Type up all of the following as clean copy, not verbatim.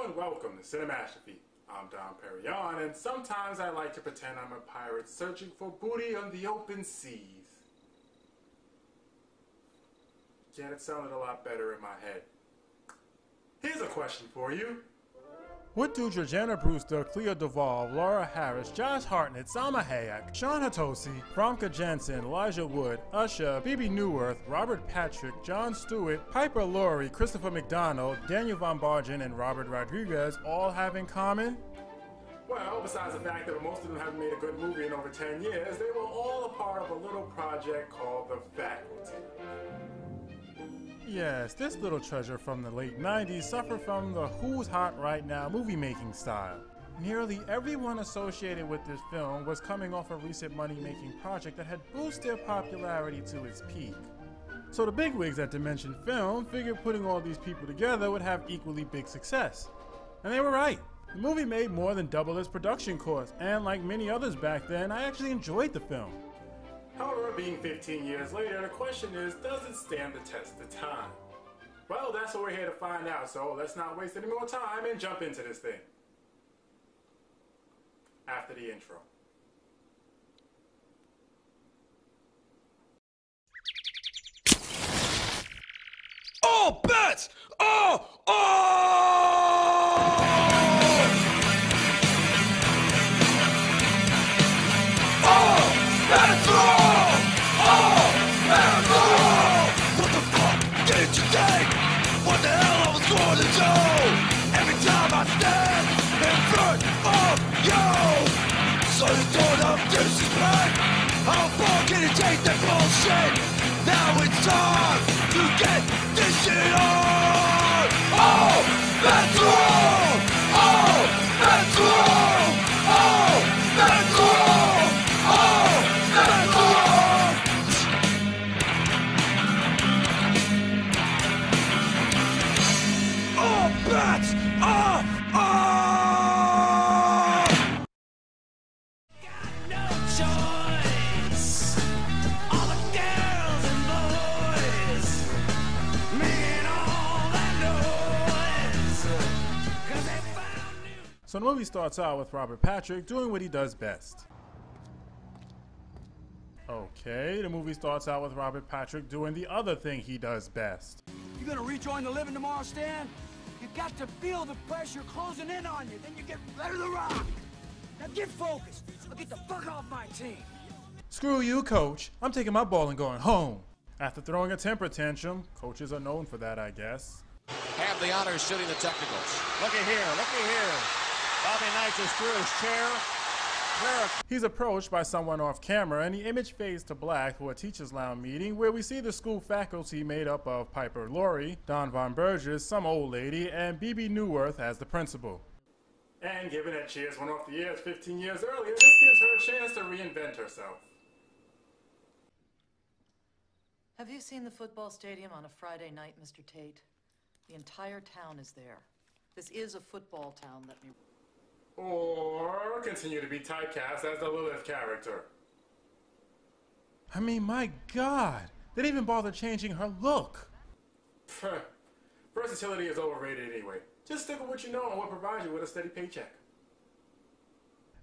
and welcome to Cinematography. I'm Perignon, and sometimes I like to pretend I'm a pirate searching for booty on the open seas. Yet it sounded a lot better in my head. Here's a question for you. What do Georgiana Brewster, Clea Duvall, Laura Harris, Josh Hartnett, Salma Hayek, Sean Hatosi, Franca Jensen, Elijah Wood, Usher, Bebe Neuwirth, Robert Patrick, Jon Stewart, Piper Laurie, Christopher McDonald, Daniel Von Bargen, and Robert Rodriguez all have in common? Well, besides the fact that most of them haven't made a good movie in over 10 years, they were all a part of a little project called The Faculty. Yes, this little treasure from the late 90s suffered from the who's hot right now movie-making style. Nearly everyone associated with this film was coming off a recent money-making project that had boosted their popularity to its peak. So the bigwigs at Dimension Film figured putting all these people together would have equally big success. And they were right. The movie made more than double its production cost, and like many others back then, I actually enjoyed the film. However, being 15 years later, the question is, does it stand the test of time? Well, that's what we're here to find out, so let's not waste any more time and jump into this thing. After the intro. All bets are off! All bets are What the fuck did you think? What the hell I was going to do? Every time I stand in front of you, so you don't have disrespect. How far can you take that bullshit? Now it's time to get this shit on. Oh, that's wrong. Oh, that's wrong. Oh, that's wrong. Oh, that's wrong. All bets are off! Got no choice. All the girls and boys, making all that noise, 'cause they found you. So the movie starts out with Robert Patrick doing what he does best. Okay, the movie starts out with Robert Patrick doing the other thing he does best. You gonna rejoin the living tomorrow, Stan? You got to feel the pressure closing in on you, then you get ready to rock. Now get focused, or get the fuck off my team. Screw you, coach. I'm taking my ball and going home. After throwing a temper tantrum, coaches are known for that, I guess. Have the honors shooting the technicals. Looky here, looky here. Bobby Knight just threw his chair. He's approached by someone off camera, and the image fades to black for a teacher's lounge meeting where we see the school faculty made up of Piper Laurie, Don Von Burgess, some old lady, and Bebe Neuwirth as the principal. And given that Cheers went off the air 15 years earlier, this gives her a chance to reinvent herself. Have you seen the football stadium on a Friday night, Mr. Tate? The entire town is there. This is a football town, let me... Or continue to be typecast as the Lilith character. I mean, my God, they didn't even bother changing her look. Versatility is overrated anyway. Just stick with what you know and what provides you with a steady paycheck.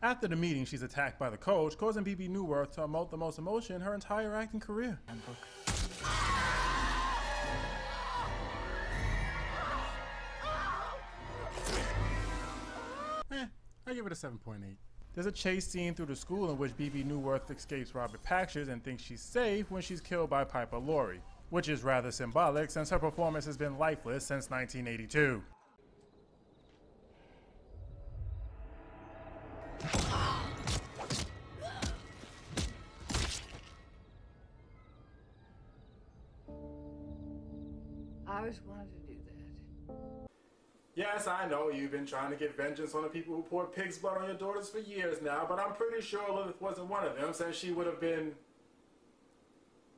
After the meeting, she's attacked by the coach, causing Bebe Neuwirth to emote the most emotion in her entire acting career. I give it a 7.8. There's a chase scene through the school in which Bebe Neuwirth escapes Robert Patrick and thinks she's safe when she's killed by Piper Laurie, which is rather symbolic since her performance has been lifeless since 1982. I always wanted to do that. Yes, I know you've been trying to get vengeance on the people who poured pig's blood on your daughters for years now, but I'm pretty sure Lilith wasn't one of them, since she would have been...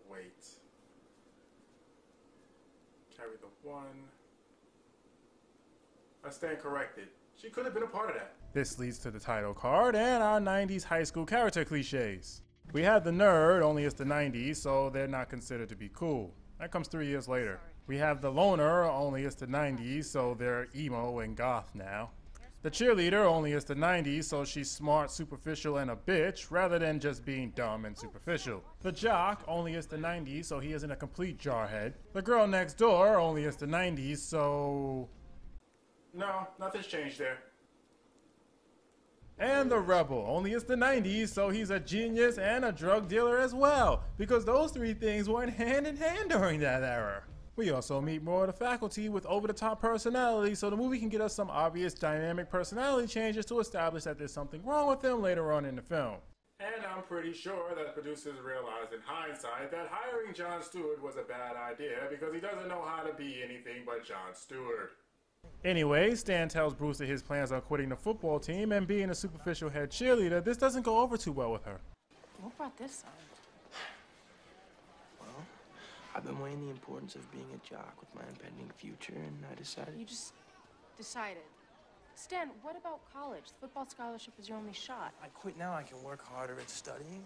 Wait. Carry the one... I stand corrected. She could have been a part of that. This leads to the title card and our 90s high school character cliches. We have the nerd, only it's the 90s, so they're not considered to be cool. That comes 3 years later. We have the loner, only it's the 90s, so they're emo and goth now. The cheerleader, only it's the 90s, so she's smart, superficial, and a bitch, rather than just being dumb and superficial. The jock, only it's the 90s, so he isn't a complete jarhead. The girl next door, only it's the 90s, so... no, nothing's changed there. And the rebel, only it's the 90s, so he's a genius and a drug dealer as well, because those three things went hand in hand during that era. We also meet more of the faculty with over-the-top personality, so the movie can get us some obvious dynamic personality changes to establish that there's something wrong with them later on in the film. And I'm pretty sure that producers realized in hindsight that hiring Jon Stewart was a bad idea because he doesn't know how to be anything but Jon Stewart. Anyway, Stan tells Bruce that his plans on quitting the football team and being a superficial head cheerleader. This doesn't go over too well with her. What brought this on? Well, I've been weighing the importance of being a jock with my impending future, and I decided... You just decided. Stan, what about college? The football scholarship is your only shot. I quit now, I can work harder at studying.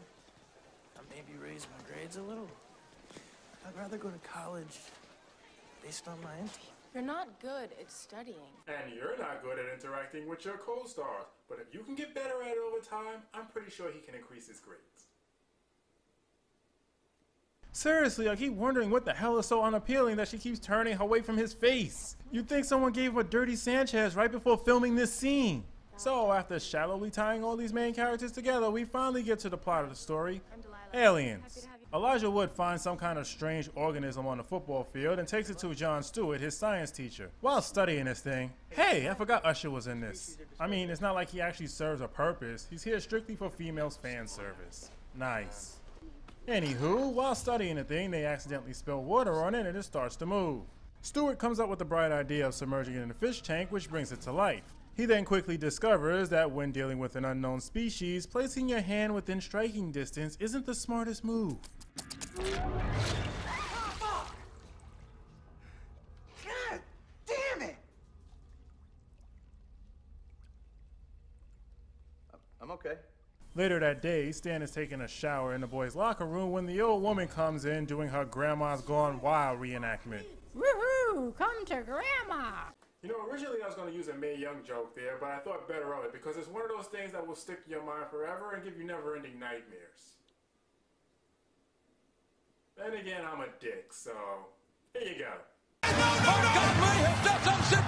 And maybe raise my grades a little. I'd rather go to college based on my team. You're not good at studying. And you're not good at interacting with your co-stars. But if you can get better at it over time, I'm pretty sure he can increase his grades. Seriously, I keep wondering what the hell is so unappealing that she keeps turning away from his face. You'd think someone gave him a dirty Sanchez right before filming this scene. So after shallowly tying all these main characters together, we finally get to the plot of the story. Aliens. Elijah Wood finds some kind of strange organism on the football field and takes it to Jon Stewart, his science teacher. While studying this thing, hey, I forgot Usher was in this. I mean, it's not like he actually serves a purpose. He's here strictly for females fan service. Nice. Anywho, while studying the thing, they accidentally spill water on it and it starts to move. Stewart comes up with the bright idea of submerging it in a fish tank, which brings it to life. He then quickly discovers that when dealing with an unknown species, placing your hand within striking distance isn't the smartest move. Fuck! God damn it! I'm okay. Later that day, Stan is taking a shower in the boys' locker room when the old woman comes in doing her Grandma's Gone Wild reenactment. Woohoo! Come to Grandma! You know, originally I was going to use a Mae Young joke there, but I thought better of it because it's one of those things that will stick in your mind forever and give you never-ending nightmares. Then again, I'm a dick, so here you go. God may have done some